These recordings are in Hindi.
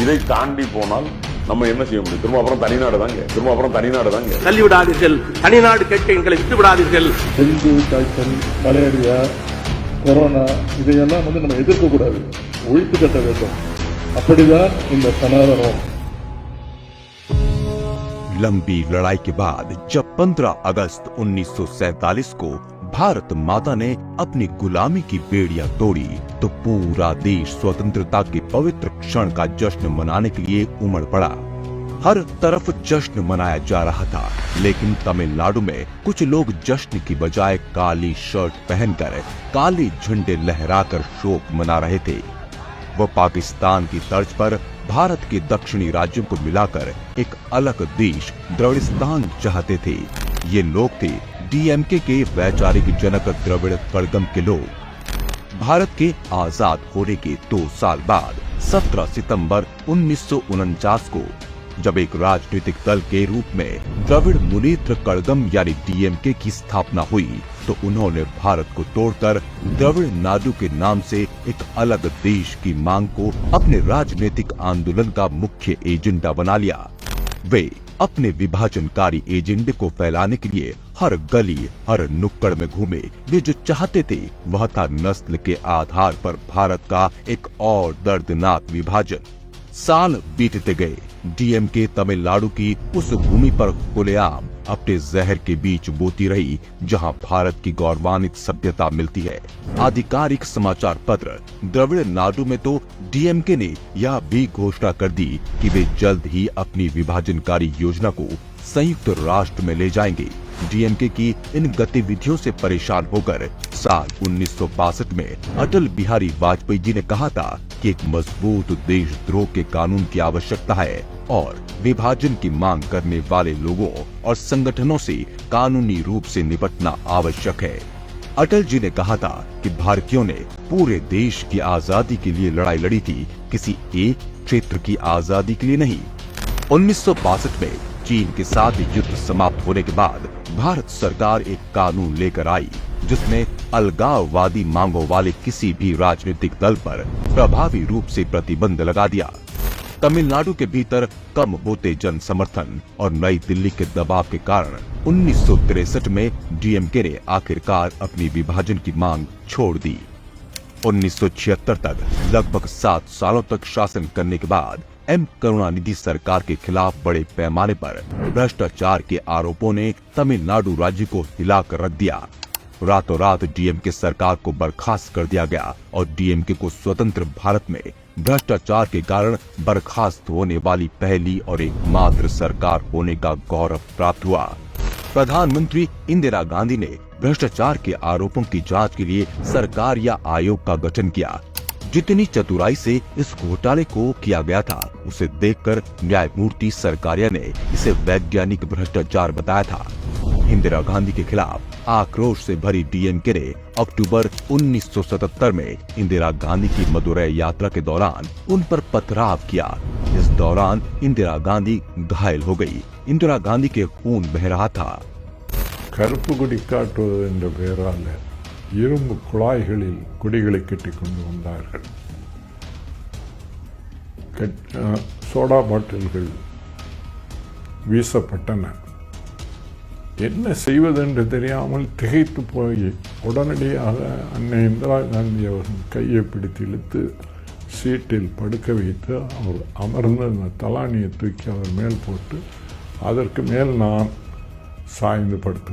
இதை தாண்டி போனால் நம்ம என்ன செய்ய முடியும்? திரும்ப அப்புறம் தனிநாடு தாங்க. தள்ளிவிடாதீர்கள், தனிநாடு கேட்க எங்களை விட்டு விடாதீர்கள். டெங்கு காய்ச்சல், மலேரியா, கொரோனா இதையெல்லாம் நம்ம எதிர்க்க கூடாது, ஒழித்து கட்ட வேண்டும். அப்படிதான் இந்த சனாதனம். लंबी लड़ाई के बाद जब 15 अगस्त 1947 को भारत माता ने अपनी गुलामी की बेड़ियां तोड़ी तो पूरा देश स्वतंत्रता के पवित्र क्षण का जश्न मनाने के लिए उमड़ पड़ा। हर तरफ जश्न मनाया जा रहा था, लेकिन तमिलनाडु में कुछ लोग जश्न की बजाय काली शर्ट पहनकर काले झंडे लहराकर शोक मना रहे थे। वो पाकिस्तान की तर्ज पर भारत के दक्षिणी राज्यों को मिलाकर एक अलग देश द्रविड़स्तान चाहते थे। ये लोग थे डीएमके के वैचारिक जनक द्रविड़ कड़गम के लोग। भारत के आजाद होने के 2 साल बाद 17 सितंबर 1949 को जब एक राजनीतिक दल के रूप में द्रविड़ मुनेत्र कड़गम यानी डीएमके की स्थापना हुई तो उन्होंने भारत को तोड़कर द्रविड़ नाडु के नाम से एक अलग देश की मांग को अपने राजनीतिक आंदोलन का मुख्य एजेंडा बना लिया। वे अपने विभाजनकारी एजेंडे को फैलाने के लिए हर गली हर नुक्कड़ में घूमे। वे जो चाहते थे वह था नस्ल के आधार पर भारत का एक और दर्दनाक विभाजन। साल बीतते गए, डीएमके तमिलनाडु की उस भूमि पर खुलेआम अपने जहर के बीच बोती रही जहां भारत की गौरवान्वित सभ्यता मिलती है। आधिकारिक समाचार पत्र द्रविड़ नाडु में तो डीएमके ने यह भी घोषणा कर दी कि वे जल्द ही अपनी विभाजनकारी योजना को संयुक्त राष्ट्र में ले जाएंगे। डीएमके की इन गतिविधियों से परेशान होकर साल 1962 में अटल बिहारी वाजपेयी जी ने कहा था कि एक मजबूत देशद्रोह के कानून की आवश्यकता है और विभाजन की मांग करने वाले लोगों और संगठनों से कानूनी रूप से निपटना आवश्यक है। अटल जी ने कहा था कि भारतीयों ने पूरे देश की आजादी के लिए लड़ाई लड़ी थी, किसी एक क्षेत्र की आजादी के लिए नहीं। 1962 में चीन के साथ युद्ध समाप्त होने के बाद भारत सरकार एक कानून लेकर आई जिसने अलगाववादी मांगों वाले किसी भी राजनीतिक दल पर प्रभावी रूप से प्रतिबंध लगा दिया। तमिलनाडु के भीतर कम होते जन समर्थन और नई दिल्ली के दबाव के कारण 1963 में डीएमके ने आखिरकार अपनी विभाजन की मांग छोड़ दी। 1976 तक लगभग 7 सालों तक शासन करने के बाद एम करुणानिधि सरकार के खिलाफ बड़े पैमाने पर भ्रष्टाचार के आरोपों ने तमिलनाडु राज्य को हिलाकर रख दिया। रातों रात डीएमके सरकार को बर्खास्त कर दिया गया और डीएमके को स्वतंत्र भारत में भ्रष्टाचार के कारण बर्खास्त होने वाली पहली और एकमात्र सरकार होने का गौरव प्राप्त हुआ। प्रधानमंत्री इंदिरा गांधी ने भ्रष्टाचार के आरोपों की जांच के लिए सरकार या आयोग का गठन किया। जितनी चतुराई से इस घोटाले को किया गया था उसे देखकर न्यायमूर्ति सरकारिया ने इसे वैज्ञानिक भ्रष्टाचार बताया था। इंदिरा गांधी के खिलाफ आक्रोश से भरी डीएमके ने अक्टूबर 1977 में इंदिरा गांधी की मदुरै यात्रा के दौरान उन पर पथराव किया। इस दौरान इंदिरा गांधी घायल हो गई। इंदिरा गांधी के खून बह रहा था। கருப்பு கொடி காட்டுவது என்ற பெயரால் இரும்பு குழாய்களில் கொடிகளை கட்டி கொண்டு வந்தார்கள். சோடா பாட்டில்கள் வீசப்பட்டன. என்ன செய்வதென்று தெரியாமல் திகைத்து போய் உடனடியாக அன்னை இந்திரா காந்தி அவர்கள் கையை பிடித்து இழுத்து சீட்டில் படுக்க வைத்து அவர் அமர்ந்து அந்த தலானியை தூக்கி அவர் மேல் போட்டு அதற்கு மேல் நான் साइंद पड़ते।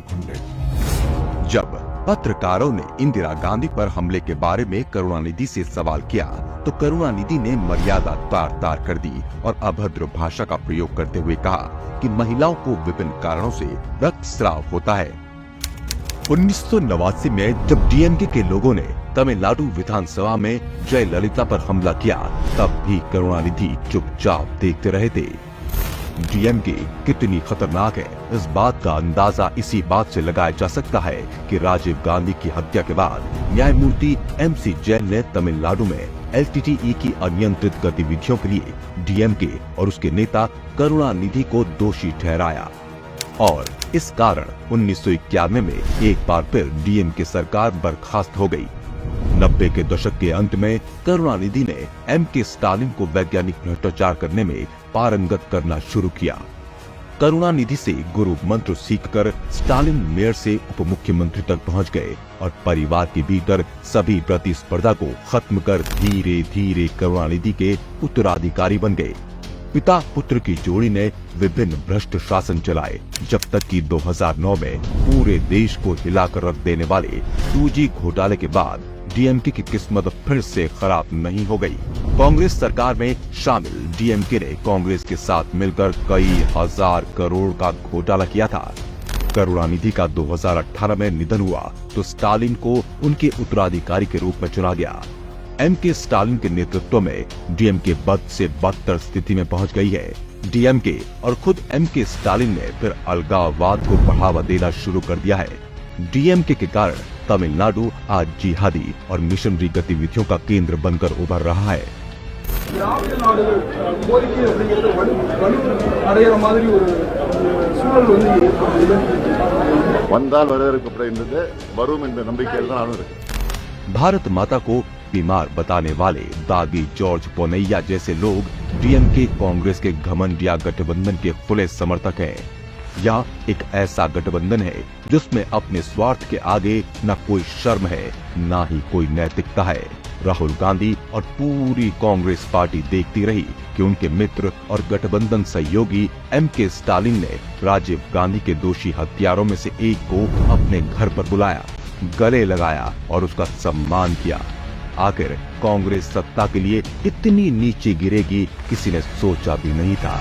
जब पत्रकारों ने इंदिरा गांधी पर हमले के बारे में करुणानिधि से सवाल किया तो करुणानिधि ने मर्यादा तार तार कर दी और अभद्र भाषा का प्रयोग करते हुए कहा कि महिलाओं को विभिन्न कारणों से रक्तस्राव होता है। 1989 में जब डीएमके के लोगों ने तमिलनाडु विधानसभा में जयललिता पर हमला किया तब भी करुणानिधि चुपचाप देखते रहे थे। डीएमके कितनी खतरनाक है इस बात का अंदाजा इसी बात से लगाया जा सकता है कि राजीव गांधी की हत्या के बाद न्यायमूर्ति एमसी जैन ने तमिलनाडु में एलटीटीई की अनियंत्रित गतिविधियों के लिए डीएमके और उसके नेता करुणानिधि को दोषी ठहराया और इस कारण 1991 में एक बार फिर डीएमके सरकार बर्खास्त हो गई। 90 के दशक के अंत में करुणानिधि ने एम.के. स्टालिन को वैज्ञानिक भ्रष्टाचार करने में पारंगत करना शुरू किया। करुणानिधि से गुरु मंत्र सीखकर स्टालिन मेयर से उप मुख्यमंत्री तक पहुंच गए और परिवार के भीतर सभी प्रतिस्पर्धा को खत्म कर धीरे धीरे करुणानिधि के उत्तराधिकारी बन गए। पिता पुत्र की जोड़ी ने विभिन्न भ्रष्ट शासन चलाए, जब तक कि 2009 में पूरे देश को हिलाकर रख देने वाले 2G घोटाले के बाद डीएमके की किस्मत फिर से खराब नहीं हो गई। कांग्रेस सरकार में शामिल डीएमके ने कांग्रेस के साथ मिलकर कई हजार करोड़ का घोटाला किया था। करुणानिधि का 2018 में निधन हुआ तो स्टालिन को उनके उत्तराधिकारी के रूप में चुना गया। एम.के. स्टालिन के नेतृत्व में डीएमके बद से बदतर स्थिति में पहुंच गई है। डीएमके और खुद एम.के. स्टालिन ने फिर अलगाववाद को बढ़ावा देना शुरू कर दिया है। डीएमके के कारण तमिलनाडु आज जिहादी और मिशनरी गतिविधियों का केंद्र बनकर उभर रहा है। திராவிட நாடுகள் கோரிக்கை அப்படிங்கிறது அடையிற மாதிரி ஒரு சூழல் ஏற்படுது வந்தால் வரவேற்கப்படுகின்றது வரும் என்ற நம்பிக்கையில் தான் நானும் இருக்கேன்। भारत माता को बीमार बताने वाले दागी जॉर्ज पोनैया जैसे लोग डीएमके कांग्रेस के घमंडिया गठबंधन के खुले समर्थक हैं। यह एक ऐसा गठबंधन है जिसमें अपने स्वार्थ के आगे न कोई शर्म है, न ही कोई नैतिकता है। राहुल गांधी और पूरी कांग्रेस पार्टी देखती रही कि उनके मित्र और गठबंधन सहयोगी एम.के. स्टालिन ने राजीव गांधी के दोषी हत्यारों में से एक को अपने घर पर बुलाया, गले लगाया और उसका सम्मान किया। आखिर कांग्रेस सत्ता के लिए इतनी नीचे गिरेगी किसी ने सोचा भी नहीं था।